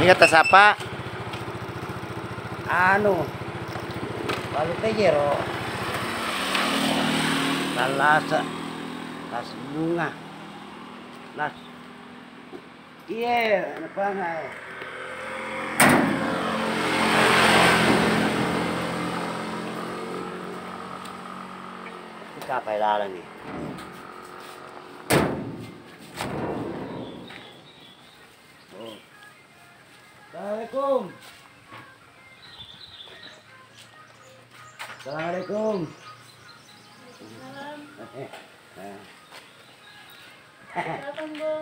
Ini kata siapa? Anu, balu pejero, lalasa, las bunga, las, iya, apa nggak? Kita apa lalang nih? Oh. Assalamualaikum. Assalamualaikum. Salam. Hah? Datang, Bu.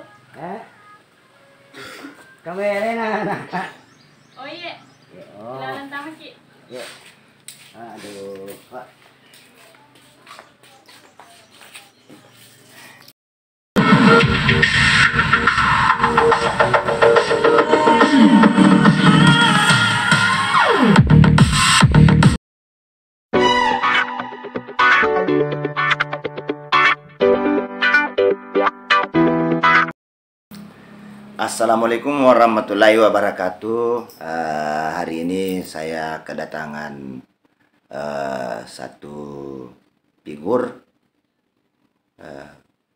Kamu Elena, anak. Oh iya, Oh, jalan tamu Ki. ya. Aduh, Pak. Assalamualaikum warahmatullahi wabarakatuh. Hari ini saya kedatangan satu figur.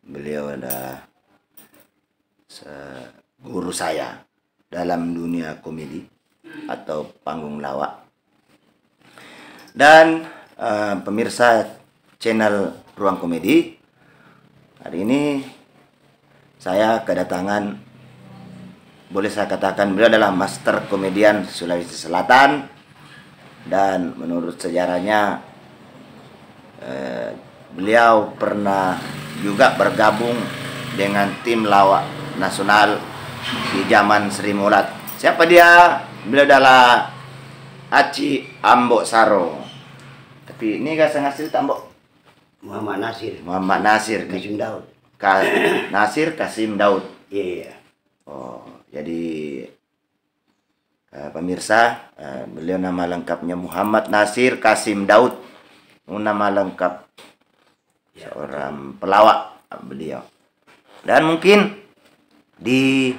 Beliau adalah guru saya dalam dunia komedi atau panggung lawak. Dan pemirsa channel Ruang Komedi, hari ini saya kedatangan, boleh saya katakan beliau adalah master komedian Sulawesi Selatan, dan menurut sejarahnya beliau pernah juga bergabung dengan tim lawak nasional di zaman Sri Mulat. Siapa dia? Beliau adalah Aci Ambok Saro. Tapi ini gak sengaja tambok Muhammad Nasir. Muhammad Nasir Kasim Daud. Nasir Kasim Daud. Iya. Oh, jadi pemirsa, beliau nama lengkapnya Muhammad Nasir Kasim Daud. Nama lengkap seorang pelawak beliau. Dan mungkin di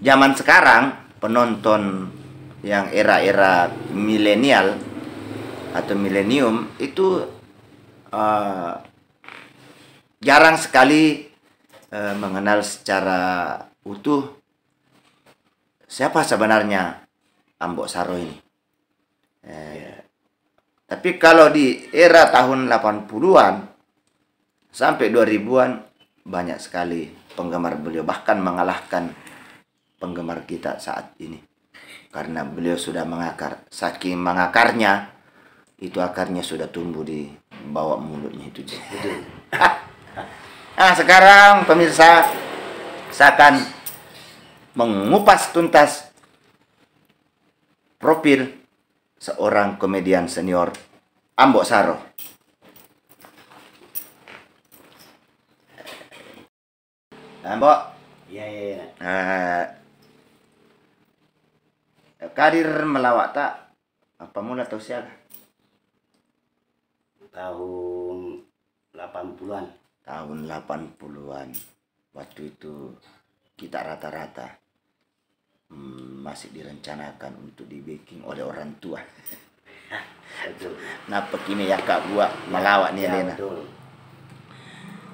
zaman sekarang penonton yang era-era milenial atau milenium itu jarang sekali mengenal secara utuh siapa sebenarnya Ambok Saro ini. Tapi kalau di era tahun 80-an sampai 2000-an banyak sekali penggemar beliau, bahkan mengalahkan penggemar kita saat ini. Karena beliau sudah mengakar, saking mengakarnya, itu akarnya sudah tumbuh di bawah mulutnya itu. Nah, sekarang pemirsa, saya akan mengupas tuntas profil seorang komedian senior Ambok Saro. Ambok, Iya. karir melawak tak apa mula atau siapa? Tahun 80-an. Tahun 80-an. Waktu itu kita rata-rata masih direncanakan untuk di-backing oleh orang tua. Betul. Napa kini ya kak buat melawak nih Ya, Lena. betul.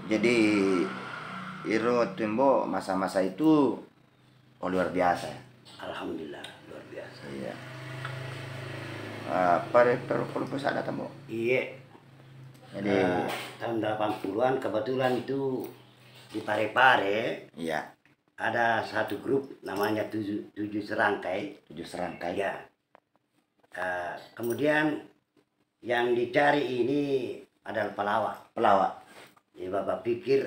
Jadi Iro Timbo masa-masa itu luar biasa. Alhamdulillah, luar biasa. Iya. Perlu ada Tembo. Iya. Jadi Tahun 80-an kebetulan itu di Parepare iya, ada satu grup namanya tujuh serangkai. 7 serangkai. Ya. Kemudian yang dicari ini adalah pelawak. Pelawak. Jadi Bapak pikir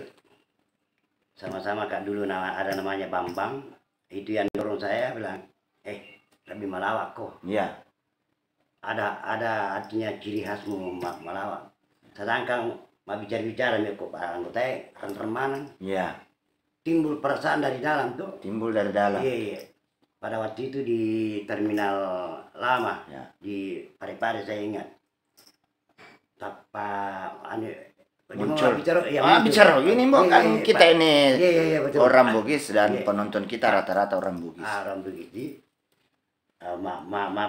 sama-sama Kak dulu ada namanya Bambang. Itu yang dorong saya bilang, lebih melawak kok. Iya. Ada artinya ciri khasmu melawak. Sedangkan mau bicara-bicara kok anggota remanan. Iya. Timbul perasaan dari dalam tuh. Timbul dari dalam. Iya. Pada waktu itu di terminal lama Ya. di Parepare saya ingat. muncul. Bicara, ya, Bicara begini Mbok, kan kita ini iya, betul. orang Bugis dan penonton kita rata-rata orang Bugis. Orang Bugis.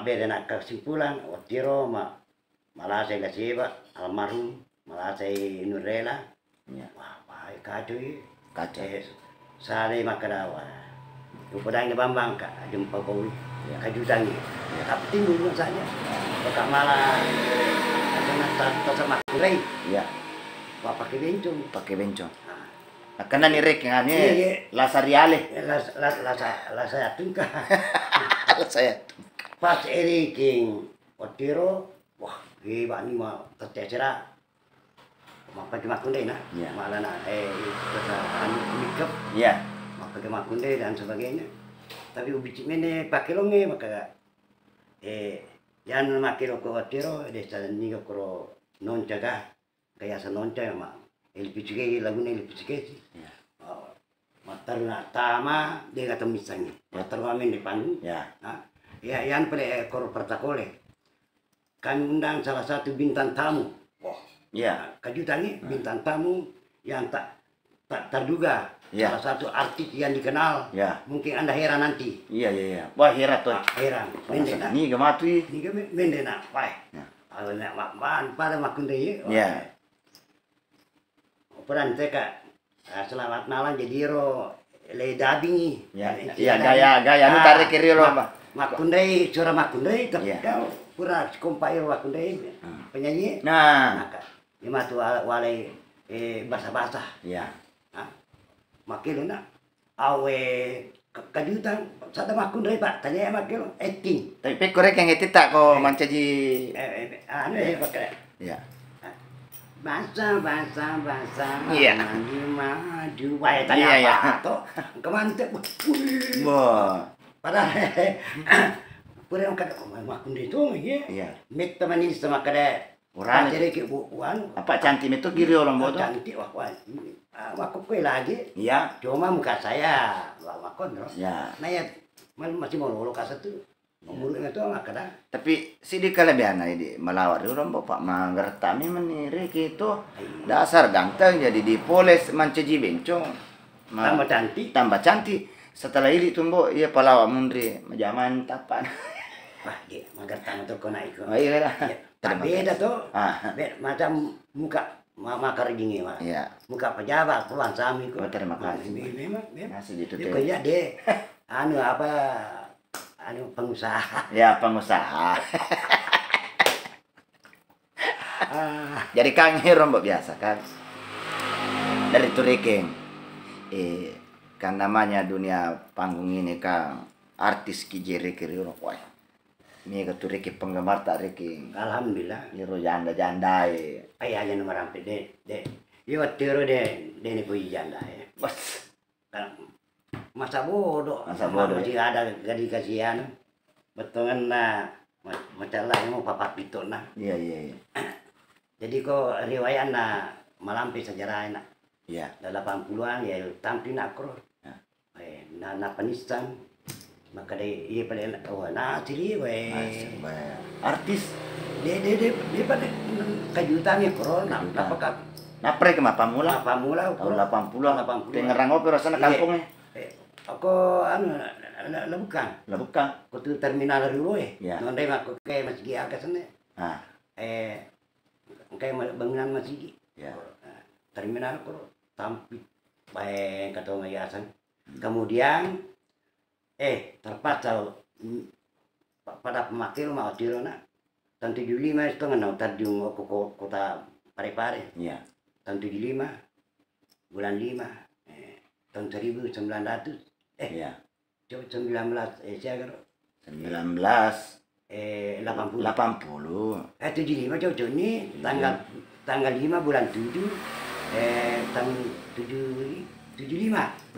Beda nak kesimpulan, Otiro, malah saya kasih almarhum, malah saya Nurela. Ya. Wah, baik kacau ya. Kacau. Sehari makadawa. Upadang ni Bambang ka jumpa kau kajutan ni. Tapi timbul saja. Baka malah ada sama kurai. Ya. Wah pakai bencong. Pakai bencong. Nah, kena ni rek yang ini Iya. lasariale. Saya tungka. Saya. Pas eriking Otiro, wah, hebat ni mah tercera. Pakai makunde nah. Ya. Malah nak anu mikap. Ya. Pakai makunde dan sebagainya. Tapi ubicik ini pakai longe maka jangan makai loko Otiro desa ni koro non jaga kayak senonca mak LPG lagu ni LPG sih. Ya. Matar nak tama dia kata misalnya. Matar kami di panggung. Ya. Ya yang pada koro pertakole. Kami undang salah satu bintang tamu. Wah. Ya. Kejutan ni bintang tamu yang tak terduga. Ya. Salah satu artis yang dikenal. Ya. Mungkin Anda heran nanti. Iya. Wah, herat tuh. Heran. Mendena. Ni gamatui. Ni kami mendena. Wah. Ya. Kalau nak mak pada makunde Ya. Peran teka. Selamat malam jadi ro le dabingi. Ya. Iya gaya nu tarik kiri lo, Pak. Makundai, suara makundai tapi Ya. kau pura kompai makundai penyanyi. Nah. Maka lima tu walai basah-basah. Ya. Makilo nak awe kajutan sada makundai Pak tanya makilo acting. Tapi korek yang itu tak kau mancaji. Anu pakai. Ya. Basah. Iya. Maju. Wah, Iya, tanya iya. apa? Toh, kemantep. Wah. Padahal pura yang kata makunde itu ya. Iya. Mek teman ini sama kada Orang jadi ke buan. apa cantik itu kiri orang bodoh. Cantik wah. Aku kue lagi. Iya. Cuma muka saya makon no. Ya. Nah ya masih mau lolo kasar tuh. Umurnya itu nggak kada. Tapi sidi kelebihan ini melawar orang bapak manggertami menirek itu dasar ganteng jadi dipoles manceji bencong. Tambah cantik. Tambah cantik. Setelah ini tumbuh iya palawa mundri zaman tapan. Wah dia magar tangan tuh kena itu. Oh iya lah. Beda tuh. Beda Macam muka makar gini mah. Iya. Muka pejabat tuan sami kok. Terima kasih. Memang. Masih gitu Dia teh. kerja deh. Anu apa? Anu pengusaha. Ya pengusaha. Jadi Kang Hirom biasa kan. Dari Turiking. Kan namanya dunia panggung ini Kang artis kijere kiri wah. Ini ke Turiki penggemar tak Riki. Alhamdulillah. Iro janda-janda Ayah aja nomor sampai deh. Yo tiro deh ni puji janda ya. Bos. Masa bodoh. Masih ada gadi kasihan. Betul kan nah. Macam lah mau papak itu nah. Iya. Jadi kok riwayat nah malampi sejarah nak. Iya. Dalam 80-an ya tampil nak kro. Na penisan. Maka dia pada ciri artis. Dia pada kejutannya corona. Apakah Napre ke Mapamula? Mapamula Tahun 80-an. Dengerang ngopi rasanya kampungnya. Aku anu bukan. Lah bukan. Aku tuh terminal dulu Ya. Nonton aku kayak masjid agak sana. Ah. Kayak bangunan masjid. Ya. Terminal aku tampil baik kata yayasan. Kemudian terpaksa pada pemakil mau Tirona tahun 75 itu nggak terjun ke kota Parepare. Iya. Tahun 75 bulan 5 tahun 1900 Iya. 19 saya kira 19 80 80. 75 jauh ini tanggal 5 bulan 7 tahun 75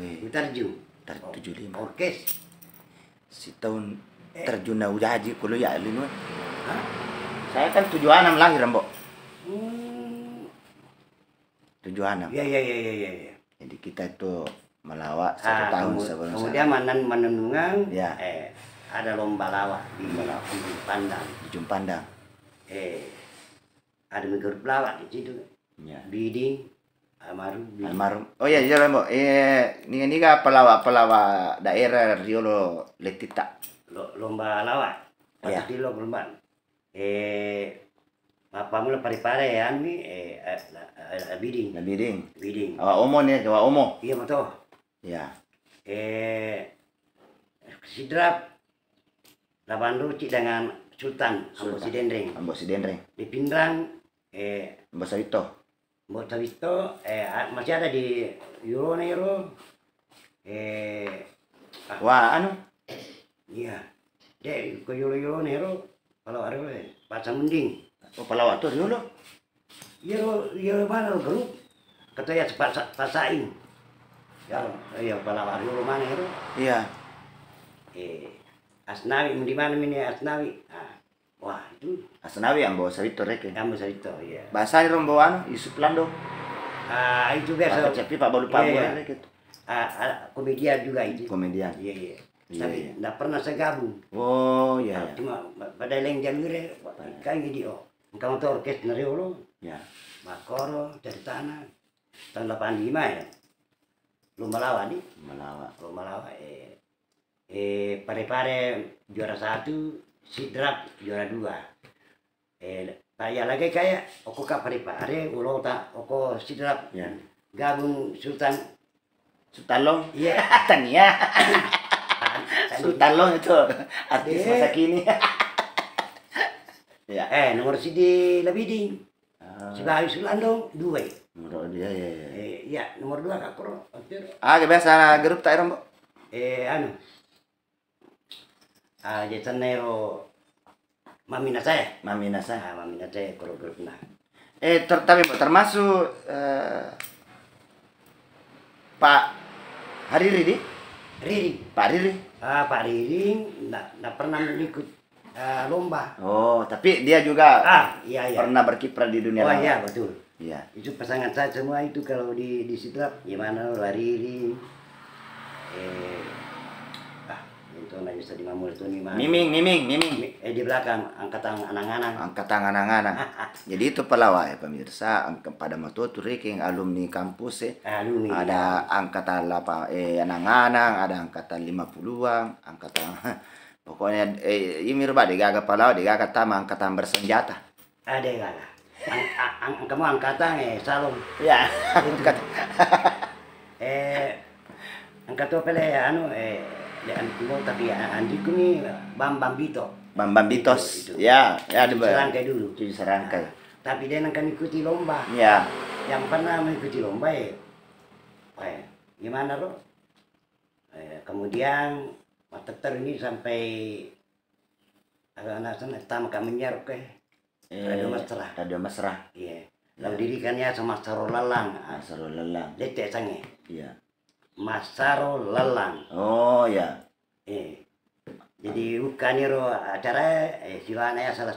Wih. terjun 75. orkes Si tahun terjun udah haji kulo ya linu. Hah? Saya kan 76 lahir, Mbok. 76. Iya. Jadi kita itu melawak 1 tahun sebelum kemudian menenungan Ya. ada lomba lawak di Ujung Pandang. Ujung Pandang. Ada grup lawak di situ. Ya. Biding, almarhum. Biding. Almarhum. Oh iya, iya Mbok. Ini ka pelawak daerah Riolo Letita. Lomba lawak. Iya. Pasti lomba. Apa mula pare-pare ya ni biding. Na biding. Biding. Awak omo nih, awak omo. Iya betul. Ya. Sidrap lawan ruci dengan Sultan Ambo Sidendring. Ambo Sidendring. Di Pindrang Ambo Sawito. Mbok Tawito masih ada di Euro Nero. Wah, anu. Iya. Dek ke Euro Nero kalau ada pasang mending. Oh, pelawak tuh Riolo. Euro mana grup? Kata ya pasain. Ya, iya pelawak Euro mana Euro? Iya. Asnawi di mana ini Asnawi? Wah, itu Asnawi Ambo Sawito rek. kamu cerita ya. Bahasa rombo anu Yusuf Lando. Itu biasa. Pak Cepi Pak Balu Pak Iya, rek itu. Komedian juga itu. Komedian. Iya, iya. Iya, Tapi iya. enggak pernah saya gabung. Oh, iya. Iya. Cuma pada leng jalur kayak gitu. Kamu tuh orkes Nariolo, Ya. Makoro, dari tanah. Tahun 85 ya. Lomba lawa nih. Melawak. Lomba lawa pare-pare juara 1, Sidrap juara 2. Ya lagi kayak oko ka pare-pare ulo tak oko Sidrap. Ya. Gabung Sultan. Sutalong. Iya. Tania. Sutalong itu artis masa kini. Ya. Nomor si di Labiding. Si Bayu Sulandong 2. Menurut dia ya. Ya, nomor 2 Kak Pro. Biasa grup tak rombo. Anu. Jason Nero Mamina saya. Mami Nasa. Mamina saya grup nah. Tapi Mbok, termasuk Pak Hariri di? Riri. Pak Hariri. Pak Riri nggak pernah ikut lomba. Oh, tapi dia juga Iya. pernah berkiprah di dunia Oh lawak. iya betul. Iya. Itu pasangan saya semua itu kalau di Sidrap gimana Riri. Itu nggak bisa dimamul itu nih mah. Miming. Di belakang angkatan anak-anak. Angkat tangan-tangan. Jadi itu pelawak ya pemirsa. Pada waktu itu Riking alumni kampus ya. Alumni. Ada angkatan anak-anak, ada angkatan 50-an, angkatan pokoknya ini rubah digaga pelawak, digaga tama angkatan bersenjata. Ada gak? Kamu angkatan salon. Ya, angkat. Angkatan pele anu tapi andiku nih Bambang Bito. Bambang Bitos. Itu. Ya di Serangkai dulu. Cuci serangkai. Tapi dia akan ikuti lomba. Ya. Yang pernah mengikuti lomba gimana loh? Kemudian Mater ini sampai anak sana tamu kami nyarok Radio Mesra. Radio Mesra. Iya. Lalu dirikannya sama Saro Lalang. Sarul Lelang. Letek sange. Iya. Masaro Lalang. Oh ya. Jadi bukan ro acara siwana ya salah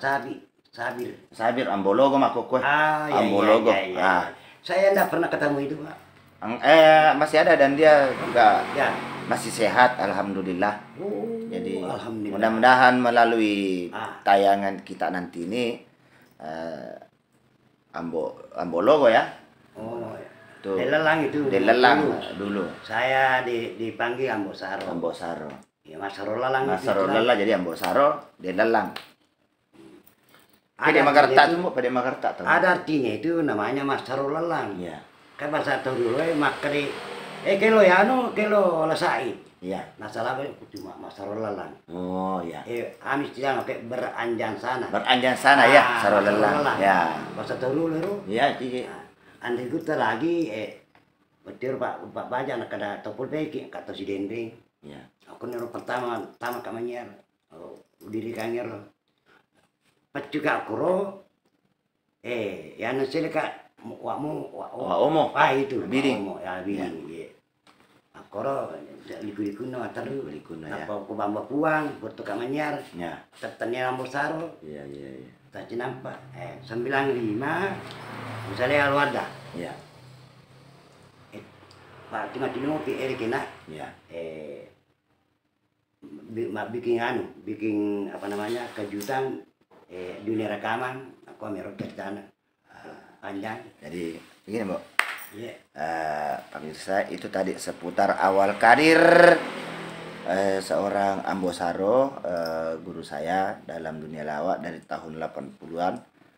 Sabir. Sabir Ambologo mah kok. Iya, Ambologo. iya. Saya enggak pernah ketemu itu, Pak. Masih ada dan dia juga Ya. masih sehat alhamdulillah. Jadi alhamdulillah. mudah-mudahan melalui Ah. tayangan kita nanti ini Ambologo ya. Oh, Tuh. Delelang itu. Delelang dulu. Saya dipanggil Ambosaro. Ambosaro. Ya, Masaro Lalang Mas itu. Sarolala jadi Ambosaro, Delelang. Ada Pede Magarta artinya tuh, Mbok, Pede Magarta tuh. Ada artinya itu namanya Masaro Lalang. Iya. Kan bahasa tahu dulu makri kelo ya kelo lasai. Iya. Nah salah cuma Masaro Lalang. Oh, ya. Amis tidak pakai beranjang sana. Beranjang sana ya, Sarolala. Ya. Bahasa tahu dulu. Iya, iya. Andai kita lagi betul Pak Baja nak ada topul beki kata si Dendring. Iya. Aku nero pertama kamanya diri kanyar. Pacu kak kuro ya nasi kak wakmu Omo. itu Biding. ya biding ya. Akoro liku no ataru Liku no, ya. apa aku bamba puang bertu kamanyar Ya. tertanya Ambosaro Iya, iya, iya. tak nampak 95 misalnya Alwada Iya. Pak cuma tinopi kena Iya. bikin apa namanya kejutan dunia rekaman aku merok dari sana Panjang. Jadi begini Mbok. Iya. Pemirsa, itu tadi seputar awal karir seorang Ambo Saro, guru saya dalam dunia lawak dari tahun 80-an,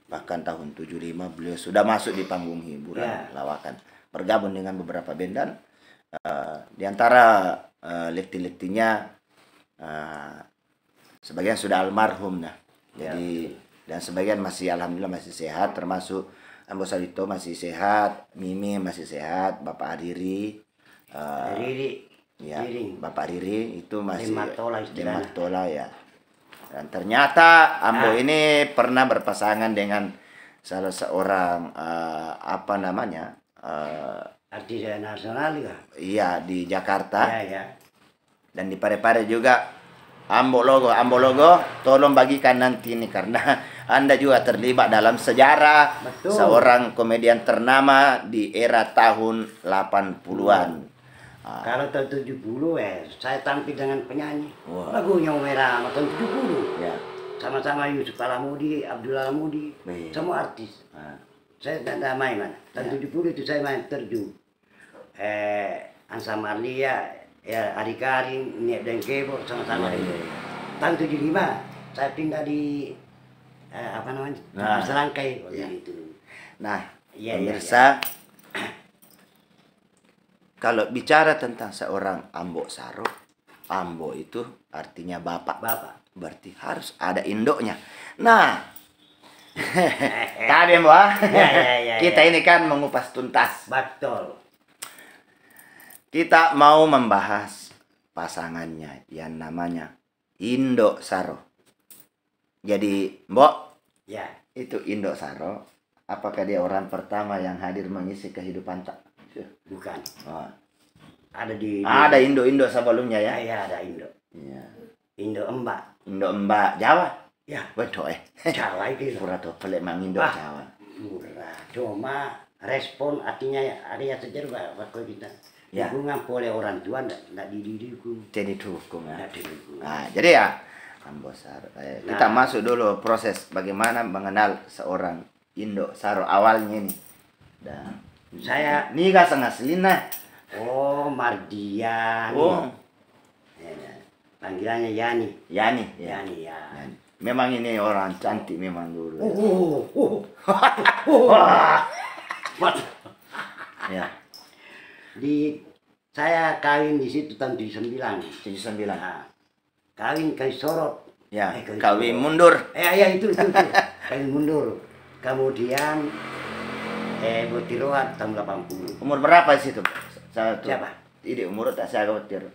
bahkan tahun 75 beliau sudah masuk di panggung hiburan lawakan, bergabung dengan beberapa band dan di antara lekti-lektinya sebagian sudah almarhum nah. Jadi dan sebagian masih alhamdulillah masih sehat, termasuk Ambo Sarito masih sehat, Mimi masih sehat, Bapak Ariri, Riri. ya, Riring. Bapak Riri itu masih Matola istilahnya. Matola ya. Dan ternyata Ambo ini pernah berpasangan dengan salah seorang apa namanya? Artis nasional juga. Iya di Jakarta Iya. dan di Parepare juga. Ambo Logo, tolong bagikan nanti ini karena Anda juga terlibat dalam sejarah. Betul. Seorang komedian ternama di era tahun 80-an. Kalau tahun 70 saya tampil dengan penyanyi. Wah. Lagunya Merah tahun 70. Ya. Sama-sama Yusuf Alamudi, Abdul Alamudi, Baik. semua artis. Saya tidak main mana. Tahun 70 itu saya main terjun. Ansa Marlia, ya Ari Karim, Nek dan Kebo sama-sama. Tahun 75 saya pindah di apa namanya? Serangkai itu. Nah, Iya, pemirsa, kalau bicara tentang seorang Ambo Saro, Ambo itu artinya bapak. Berarti harus ada induknya. Nah, tadi Mbak, kita ini kan mengupas tuntas. Betul. Kita mau membahas pasangannya yang namanya Indo Saro. Jadi, Mbok, Ya. itu Indo Saro, apakah dia orang pertama yang hadir mengisi kehidupan tak? Bukan. Oh. Ada Indo sebelumnya ya? Ya, ada Indo. Iya. Indo Mbak. Indo Mbak Jawa. Ya. Betul Jawa itu. Pura tuh pelek mang Indo Jawa. Murah. Cuma respon artinya ada yang sejarah waktu kita. Ya. Dukungan oleh orang tua tidak didukung. Jadi dukung ya. Tidak didukung. Nah, jadi ya Ambo Saro. Kita masuk dulu proses bagaimana mengenal seorang Indo Saro awalnya ini. Dan Saya ini gak sengaslina. Mardian. Oh, Ya. Panggilannya Yani. Yani. Yani ya. Yani. Memang ini orang cantik memang dulu. Ya. Saya kawin di situ tahun 79. 79. Nah, kawin kawin sorot. Ya, Kawin kawin sorot. mundur. Ya itu. Kawin mundur. Kemudian Botiroan tahun 80. Umur berapa sih itu? Siapa? Ini umur tak saya khawatir.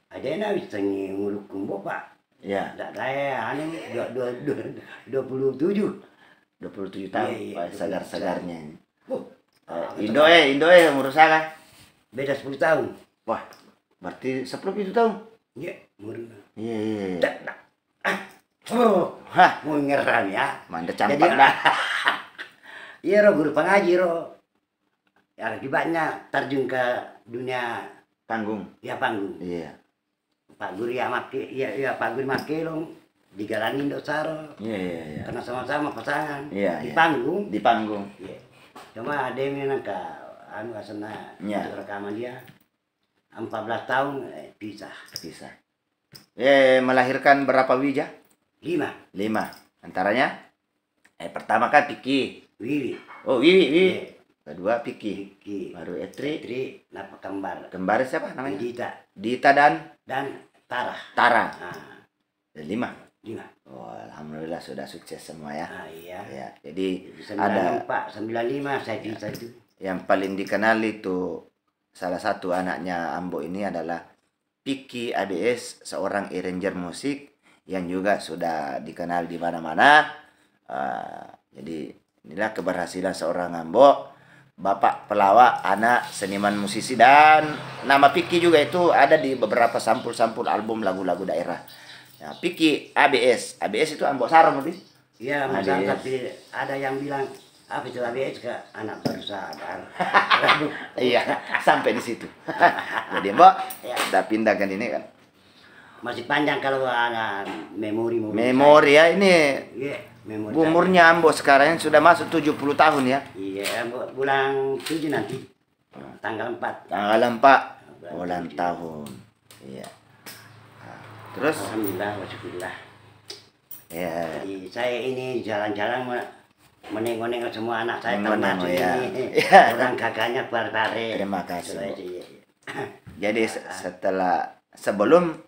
Ada yang habis tangi ngurukum bapak. Ya, Tak saya anu 27. 27 tahun. Iya, Pak, segar-segarnya ini. Indo Indo umur saya. beda 10 tahun. Wah, berarti 10 tahun. Iya, umur. Iya. Tak. Hah, Mau ngeran ya. manda campak dah. Iya roh guru pengaji roh. Ya akibatnya terjun ke dunia Panggung. ya panggung. Iya. Pak Guru ya make ya Pak Guru make long digalanin Indo Saro. Iya. Karena sama-sama pasangan Iya, di iya. panggung. Di panggung. Iya. Cuma ada yang nangka anu asana Iya. untuk rekaman dia 14 tahun pisah. Bisa. Melahirkan berapa wija? 5 5. Antaranya pertama kan Piki. Wiwi. Oh, Wiwi. Iya. Kedua Piki. Ki. Baru Etri. Napa kembar. Kembar siapa namanya? Dita dan Tara. Tara. Nah, 5. 5. Oh, alhamdulillah sudah sukses semua ya. Ah iya. Ya, jadi ada 95 saya bisa itu. yang paling dikenal itu salah satu anaknya Ambo ini adalah Piki ABS, seorang arranger musik yang juga sudah dikenal di mana-mana. Jadi inilah keberhasilan seorang Ambo, bapak pelawak, anak seniman musisi, dan nama Piki juga itu ada di beberapa sampul-sampul album lagu-lagu daerah. Ya, Piki ABS itu Ambo Saro mungkin. Iya, ABS. masalah tapi ada yang bilang apa itu ABS ke anak baru sadar. Iya, sampai di situ. Jadi Mbak, Ya. kita pindahkan ini kan. Masih panjang kalau ada memori. Memori ya ini Iya. memori Umurnya Ambo sekarang sudah masuk 70 tahun ya. Iya, bulan 7 nanti. Tanggal 4. Tanggal 4 bulan tahun. Iya. Nah, terus Alhamdulillah, wasyukurillah. ya Jadi saya ini jalan-jalan menengok-nengok semua anak saya Menengok, termasuk ya. ini Ya. orang kakaknya Bartare. Terima kasih, Bu. Iya. jadi setelah sebelum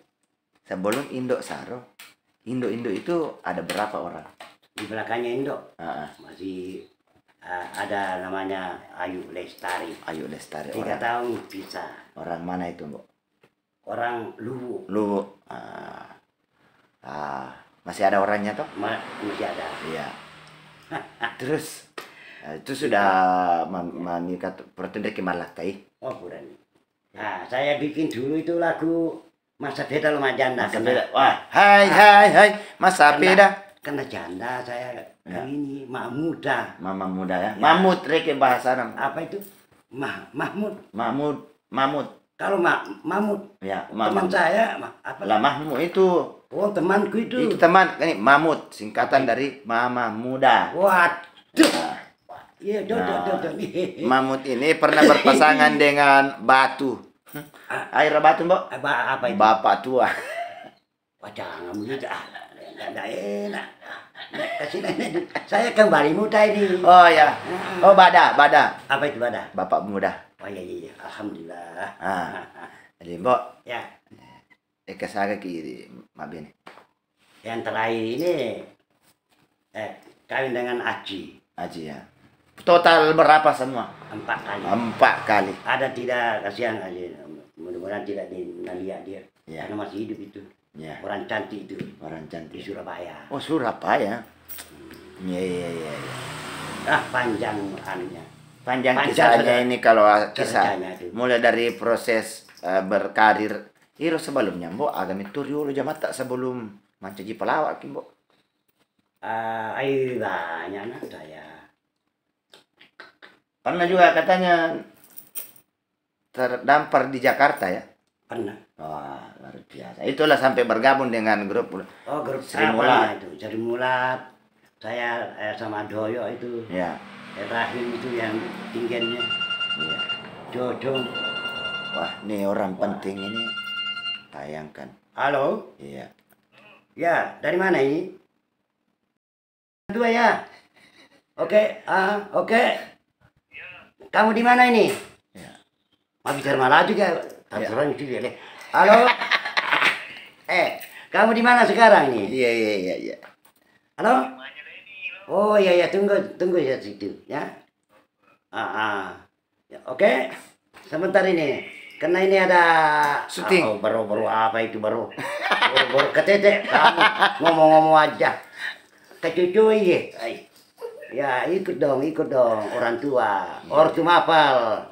Indok Saro, Indok itu ada berapa orang? Di belakangnya Indo Ah, masih ada namanya Ayu Lestari. Ayu Lestari 3 orang. tahun bisa. Orang mana itu, Bu? Orang Luwu Lu masih ada orangnya toh? masih ada. Iya. Terus itu sudah menikah pertunda ke Malakai. Oh, bukan. Nah, saya bikin dulu itu lagu Masa Beda Lama Janda. Masa beda. Wah, hai, masa beda. Kena janda saya Ya. ini mak muda. Mamang muda ya. Ya. Mamut reke bahasa nam. Apa itu? Mahmud. Mamut. Kalau Mahmud Ya, teman saya apa? Lah Mahmud itu. Oh, temanku itu. Itu teman ini Mamut, singkatan dari Mama Muda. Waduh. Nah, Iya, do. Mamut ini pernah berpasangan dengan Batu. Air Batu, Mbok. Apa itu? Bapak tua. Wah, jangan begitu. Nggak enak. Kesini, saya kembali muda ini. Oh ya. Oh, Bada. Apa itu Bada? Bapak muda. Oh iya. Alhamdulillah. Jadi, Mbok, Ya, saga kiri mabini. yang terakhir ini kawin dengan Aji Aji ya. Total berapa semua? 4 kali. 4 kali. Ada tidak kasihan Aji. Mudah-mudahan tidak dilihat dia. Ya. Karena masih hidup itu. Ya. Orang cantik itu Orang di cantik. Surabaya. Oh, Surabaya. Iya. Panjang anunya. Panjang Panjang kisahnya sudah. ini kalau kisah Kerjanya itu. mulai dari proses berkarir. Iro sebelumnya, Mbok, agak mituriolo jamat tak sebelum mancaji pelawak, Mbok. Ayo banyak anak saya. Pernah juga katanya terdampar di Jakarta ya. Pernah. Wah, luar biasa. Itulah sampai bergabung dengan grup. Oh, grup Sri apa Mulat. itu? Sri Mulat. Saya sama Doyo itu. Ya. Rahim itu yang tingginya. Iya. Jojo. Wah, ini orang penting ini. Tayangkan. Halo? Iya. Ya, dari mana ini? Dua ya. Oke, oke. Kamu di mana ini? Ya. Mau bicara malah juga. Ya. Terus itu dia. Halo? Kamu di mana sekarang ini? Iya. Halo? Oh iya, tunggu ya situ ya. Ya, oke. Sebentar ini. Karena ini ada Syuting. baru apa itu baru ketete kamu ngomong-ngomong aja. Kecucuy. Ya ikut dong orang tua. Ortu mapal.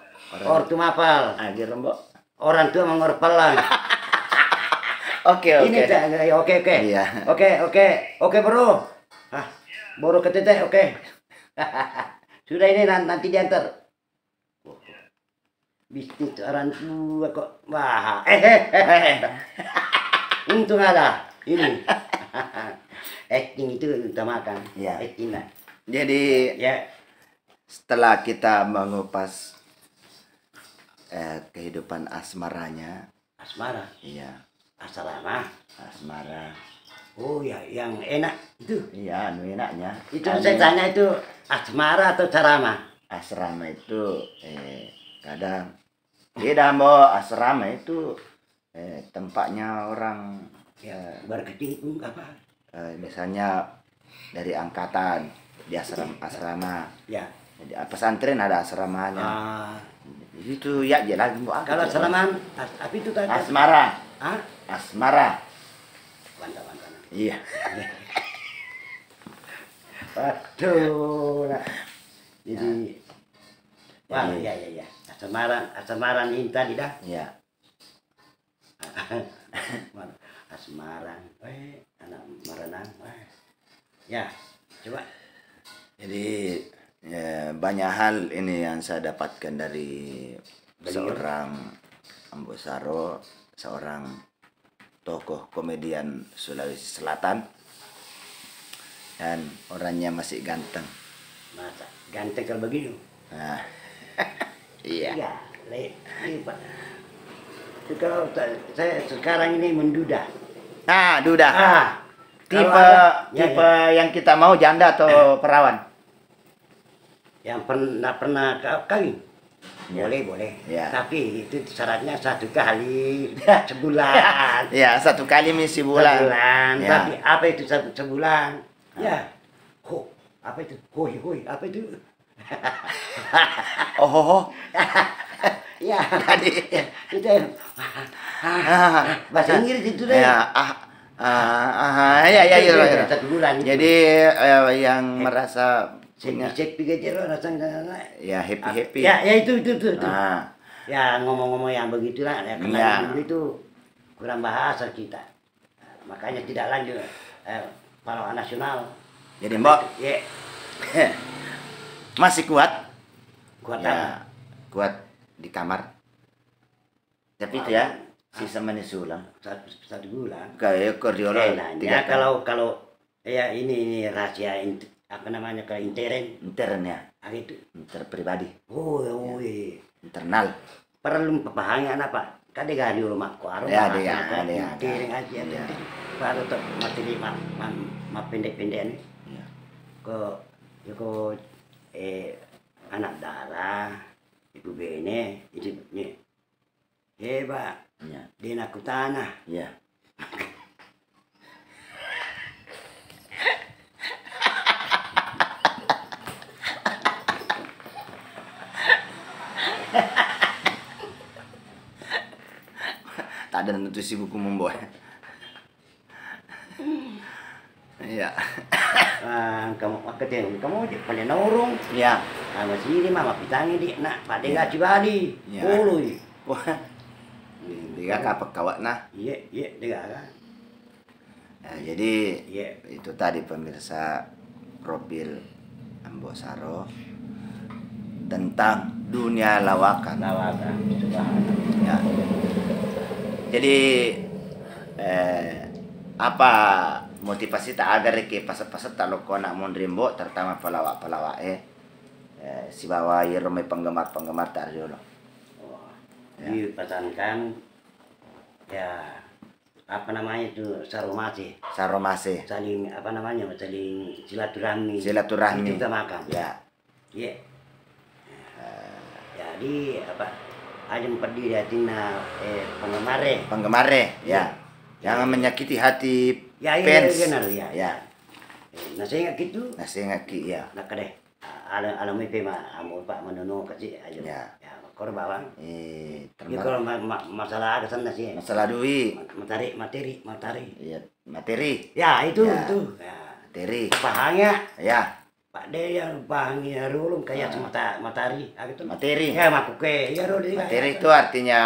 Akhir, Mbok. Orang tua mengorpelan. Oke. Ini oke. Iya. Oke bro. Baru ketete oke. Sudah ini nanti diantar. Bisnis orang tua kok. Wah. Untung ada ini. Acting itu utamakan. Iya. Acting lah. Jadi Ya. setelah kita mengupas kehidupan asmaranya, Asmara. iya, Asrama. asmara, Oh ya, yang enak itu. iya, anu enaknya. Itu saya tanya itu asmara atau carama? Asrama itu kadang beda, Mbok. Asrama itu tempatnya orang Berkecimpung apa? misalnya dari angkatan di asrama. Ya. Jadi pesantren ada asramanya. Itu ya lagi, Mbok. Kalau asraman, apa itu tadi? Asmara. Ah? Asmara. Mantap. Iya. Waduh. Nah. Jadi, wah, iya. Asmaran ini tadi dah. Iya. Asmaran, anak maranan, ya, coba. Jadi banyak hal ini yang saya dapatkan dari seorang Ambo Saro, seorang tokoh komedian Sulawesi Selatan. dan orangnya masih ganteng. Masa ganteng kalau begini. Nah, iya. Iya, Pak. Itu kalau saya sekarang ini menduda. Nah, Duda. Kalau Tipe ada- ya, tipe yang kita mau janda atau perawan? yang pernah kawin. Ya. Boleh. Ya. Tapi itu syaratnya 1 kali sebulan. Ya, 1 kali misi bulan. Sebulan. Ya. Tapi apa itu sebulan? Ya. Apa itu? Hoi, apa itu? Oh. Ya, Tadi. itu bahasa Inggris itu deh. Ya, ya. 1 bulan. Jadi yang merasa punya cek pikir lo rasanya. ya happy. Ya itu. Nah, Ya ngomong-ngomong yang begitulah ya, Ya. kemarin dulu itu kurang bahasa kita. Makanya tidak lanjut pahlawan nasional. jadi Mbok Ya, masih kuat? kuat Ya, kuat di kamar. Tapi itu ya, sisa menisulang. 1 bulan. Kayak kardiolog. Ya kalau ya ini rahasia apa namanya ke intern ya, gitu. interpribadi, Oh, internal. perlu pemahaman apa? Kade gani rumah ko aro. Ya, ada. Intern aja. Ya. Baru tuh materi pendek-pendek nih. Ya. Ko anak darah ibu bene itu nih hebat Ya. di naku tanah Ya. Tak ada nutusi buku membawa. Iya. kamu pada norong Ya. masih ini mama pitangi di nak pada gaji bali Ya. puluh Wah. Dia kapak kawat nah. iya dia kan Nah, jadi iya itu tadi pemirsa profil Ambo Saro tentang dunia lawakan. lawakan Ya. Jadi apa motivasi tak agar ke pasat-pasat kalau kau nak mondrimbo terutama pelawak si bawa romai penggemar tak ada dulu. Ya. dipesankan ya apa namanya itu sarumasi Saromase saling apa namanya saling silaturahmi silaturahmi. itu kita makan Ya. iya jadi apa aja perdi hatina Penggemar ya. Jangan menyakiti hati ya fans. benar ya Ya. nah saya ingat gitu Nah, saya ngaki ya. nak deh alam itu mah amu pak menono kasih aja Ya. korban bang ya Termasuk kalau masalah ke sana sih masalah duit. materi Ya, materi. ya itu Ya. ya Materi. pahangnya Ya, Pak De yang pahangnya dulu kayak matahari gitu materi. ya makuke ya dulu Materi itu artinya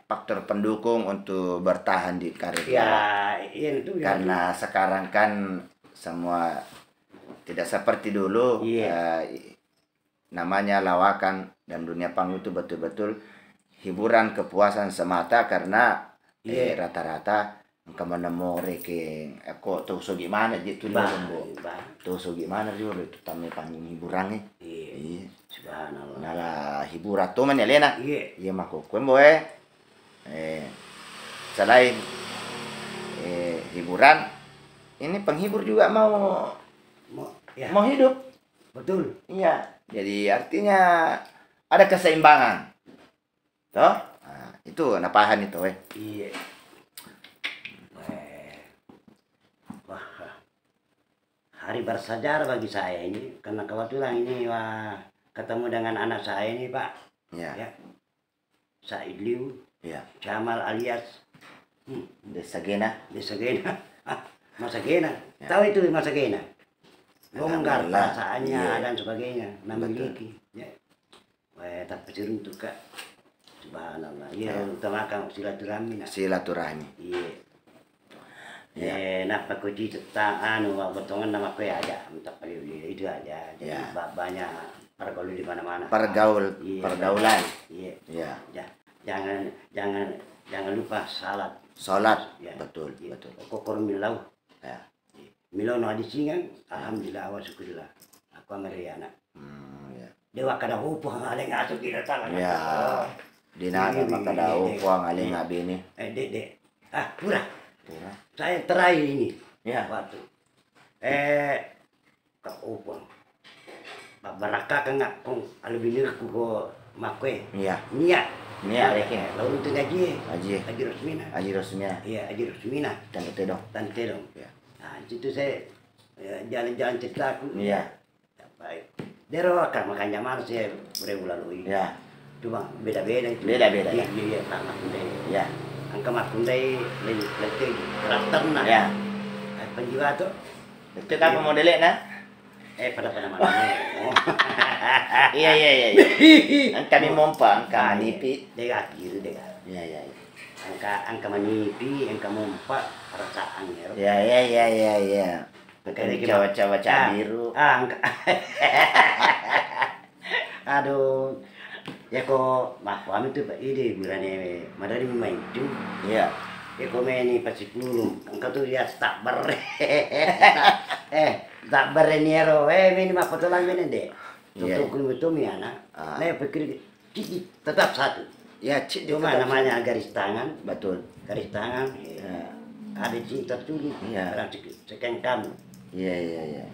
faktor pendukung untuk bertahan di karir. ya itu ya Karena sekarang kan semua tidak seperti dulu. Iya. Namanya lawakan dan dunia panggung itu betul-betul hiburan kepuasan semata karena rata-rata engkau menemu ranking kok tuh so gimana gitu Bang, loh bang. tuh so gimana juga itu tamu panggung hiburan nih. Iya. Subhanallah. Nala hiburan tuh mana Lena? Iya. Iya mako boy. Selain hiburan, ini penghibur juga mau Ya, mau hidup. betul. Iya. Jadi artinya ada keseimbangan. Toh? Nah, itu napahan itu Iya. Wah, hari bersejarah bagi saya ini karena kebetulan ini ketemu dengan anak saya ini Pak. Ya. Ya. Said Liu, Ya. Jamal alias Desa Gena. Desa Gena. Masa Gena. Ya. Tahu itu Masa Gena? Longgar Alhamdulillah. perasaannya Iya. dan sebagainya. Memiliki. Betul. Ya. Wah, tapi untuk Kak. Subhanallah. Iya, Ya. utamakan silaturahmi. Nah. Silaturahmi. Iya. Ya. Napa ko dito potongan nama ko aja, minta itu aja. Jadi Ya. banyak pergaulan di mana-mana. Iya. Pergaulan. Iya. Ya. Ya. Jangan lupa salat. Salat. Ya. Betul, Iya. betul. Kokor milau. Ya. milono di singan, alhamdulillah wa syukurillah. Aku Mariana. Ya. Dewa kada upo ngaleng aso kita tangan. Ya. Di naga maka daw puang aling ngabi ini. Dek. Ah, pura. Pura. Saya terakhir ini. Ya. Waktu. Kak upo. Baraka ka nga kung alubinir ko makwe. Iya. Nia. Nia reke. Lalu itu gaji. Haji Rosmina. Rosmina. Iya, Haji Rosmina. Dan itu dong. Tante dong. Ya. Nah, situ saya jalan-jalan ceritaku. Iya. Baik. Dero akan makanya mana saya lalui. Ya. Cuma beda-beda itu. Beda-beda. Iya, Pak Makundai. Ya. Angka Makundai letih karakter nah. Ya. Penjiwa tuh. Itu kan modelnya nah. Pada mana. Iya. Kami mompa, angka manipi. Dega kiri. Iya. Angka manipi, angka mompa perasaan ya. Iya. Cawa-cawa biru. Angka. Aduh. Ya kok kami tuh ide bulannya madari main itu. Iya. Ya kok main pasti dulu. Angka tuh ya tak ber. Tak bereniero, ini mah potolan ini deh. Untuk itu mi anak. Nah pikir cik tetap satu. Ya cik cuma namanya garis tangan. Betul. Garis tangan. Ada cinta tulis. Iya. Sekian kamu. Iya.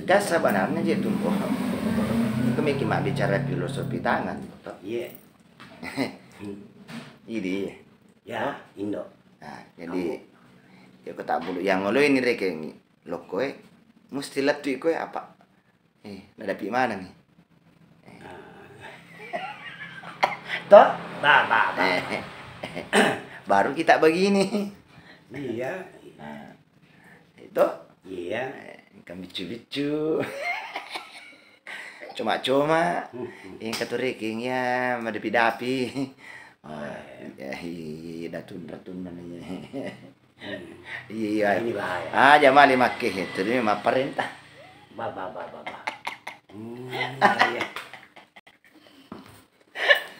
Dah sebenarnya dia tumbuh. Kami cuma bicara filosofi tangan. Iya. Ini. Ya, Indo. Nah, jadi ya kau tak bulu yang ngolo ini rek yang lokoe mesti lihat tuh apa? Nada pi mana nih? Toh? Tak. Baru kita begini. Iya. Nah, itu? Iya. Kami bicu-bicu. Cuma-cuma. Yang kata rekingnya madapi-dapi. Ya, datun namanya. Iya. Ini bahaya. Jamal makke itu ini mah perintah. Ba. Iya.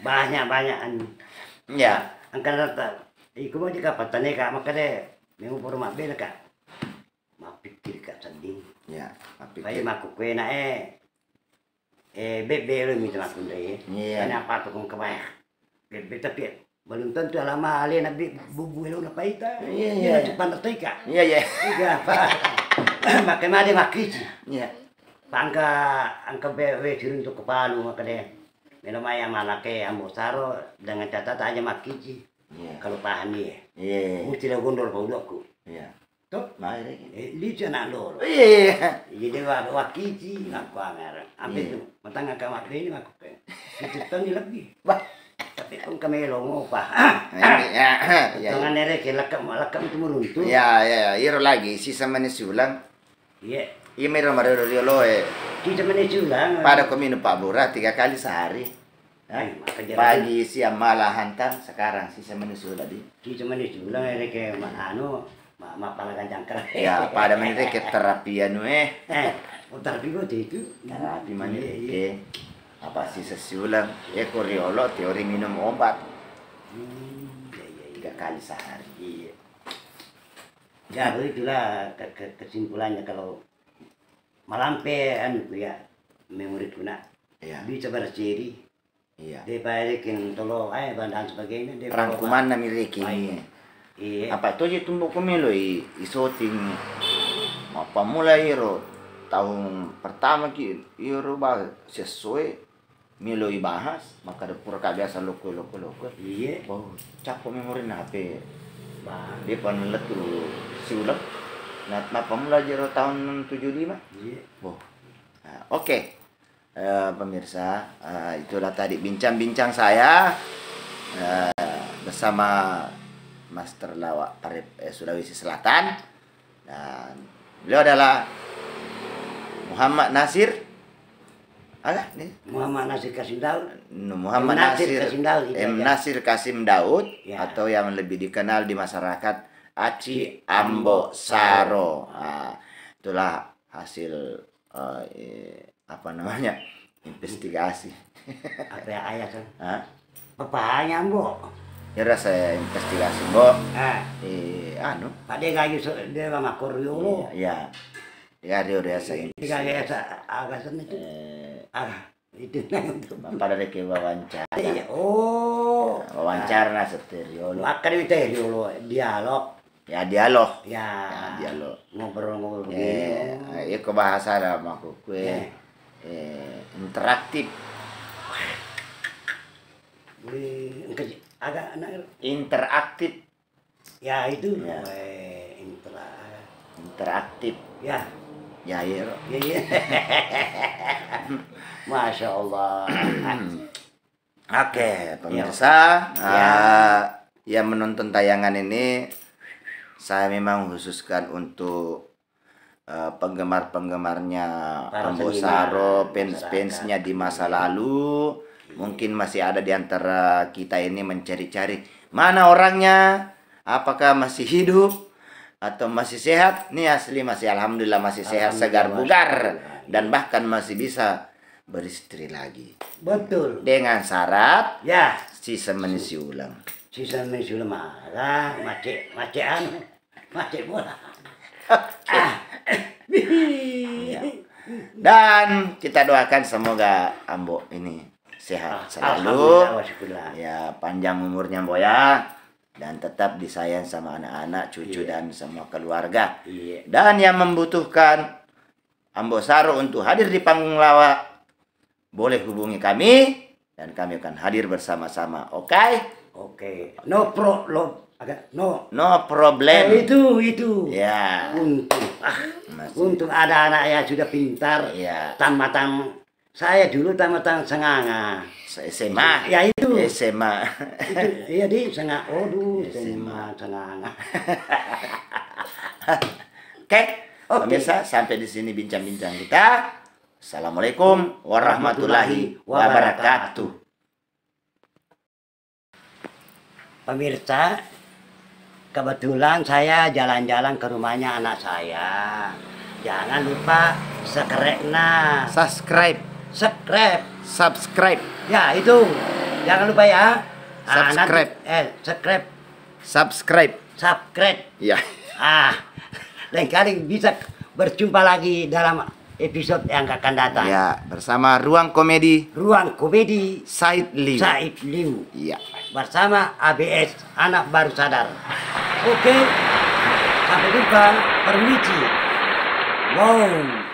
Banyak-banyakan. Ya. Angka rata. Iku mau dikapatan kak maka deh. Memang pura mak bela kak. Mak pikir kak sedih. Ya. Baik maku kue na bebe lo minta maku deh. Iya. Karena apa tuh kong kebanyak. Bebe tapi belum tentu lama alih nabi bubu lo napa itu. Iya. Cepat nanti kak. Iya. Iya apa. Makai made makisi. Iya. Angka bebe turun untuk kepalu maka deh. Minum ayam malake ambo saro dengan catatan aja makisi. Iya. Kalau paham ya. Iya. Mesti lo gondol paulokku. Iya. Tuh. Mari. Licu nak loro. Iya. Jadi wakici ngaku amer. Ampe tu matang agak mak ini ngaku ke. Itu tani lebih. Wah. Tapi kung kami longo pa. Iya. Tangan nere ke lakam itu meruntuh. Ya. Iro lagi sisa manis ulang. Iya. Iya mero lo Kita meneculang. pada komino Pak Bura 3 kali sehari. Pagi, siang, malam, hantar. Sekarang sisa manis ulang di. Kita meneculang nere ke mapalagan jangkar. Ya, pada menit ke terapi anu Terapi gue itu. Terapi mana apa sisa siulang Koriolo teori minum obat 3 kali sehari. Iya. Ya itulah kesimpulannya kalau malampe ya memori tuna bisa berseri. Iya. Daripada yang tolong dan sebagainya. Rangkuman na miliki. Iya. Apa itu aja tumbuk kumilo isoting apa mulai iro tahun pertama ki iro ba sesuai milo ibahas maka ada pura biasa loko. Iya. Oh, capek memori na HP. Bah. Dia panelet tuh siulang. Nah, mulai jero tahun 75. Iya. Oh. Nah, oke. Pemirsa, itulah tadi bincang-bincang saya bersama Master Lawak Arif Sulawesi Selatan, dan beliau adalah Muhammad Nasir Muhammad Nasir Kasim Daud. Muhammad Nasir Kasim Daud, M. Nasir Kasim Daud, ya. atau yang lebih dikenal di masyarakat Aci Ambo Saro. Nah, itulah hasil apa namanya, investigasi. Apa ya ayah kan? Hah? Bapaknya Ambo. Ira saya investigasi, Bo. Ah, Anu. Pak dia gayu dia mah koruyo. Iya. Ya, dia udah saya Tiga investigasi. ya agasan itu. Itu nang untuk Bapak dari ke wawancara. Oh, Wawancara stereo. makan itu dulu dialog. Ya dialog. Ya, dialog. ngobrol-ngobrol Iya ke bahasa ada aku kue interaktif. Agak anak Interaktif. ya itu Ya. Interaktif. ya Ya iya. ya ya. Masya Allah. Oke, pemirsa, Ya. yang menonton tayangan ini saya memang khususkan untuk penggemar-penggemarnya Para Ambo seniman, Saro, masyarakat. fans-fansnya di masa lalu. Mungkin masih ada di antara kita ini mencari-cari mana orangnya, apakah masih hidup atau masih sehat. Nih asli masih alhamdulillah masih sehat, segar bugar, dan bahkan masih bisa beristri lagi. Betul. Dengan syarat Ya, sisa mengisi ulang. sisa sudah marah, macet bola. Ya. Dan kita doakan semoga Ambo ini sehat selalu. Alhamdulillah, wasyukurlah. Ya, panjang umurnya Ambo ya. Dan tetap disayang sama anak-anak, cucu dan semua keluarga. Iya. Dan yang membutuhkan Ambo Saro untuk hadir di panggung lawak, boleh hubungi kami dan kami akan hadir bersama-sama. Oke? Oke. No problem. Agak no. No problem. Itu. Ya. Untung ada anak yang sudah pintar. Ya. Tamatan saya dulu tamatan Senganga. SMA. Ya itu. SMA. Itu iya di Senganga. Aduh, Senganga. Oke. Pemirsa, sampai di sini bincang-bincang kita. Assalamualaikum warahmatullahi wabarakatuh. Pemirsa, kebetulan saya jalan-jalan ke rumahnya anak saya. Jangan lupa Subscribe. subscribe. Ya itu, jangan lupa ya. Subscribe. Subscribe. Ya. Lain kali bisa berjumpa lagi dalam episode yang akan datang. Ya, bersama Ruang Komedi Ruang Komedi Said Liu. Said Liu Ya. bersama ABS Anak Baru Sadar. Oke, sampai jumpa. Permisi. Wow.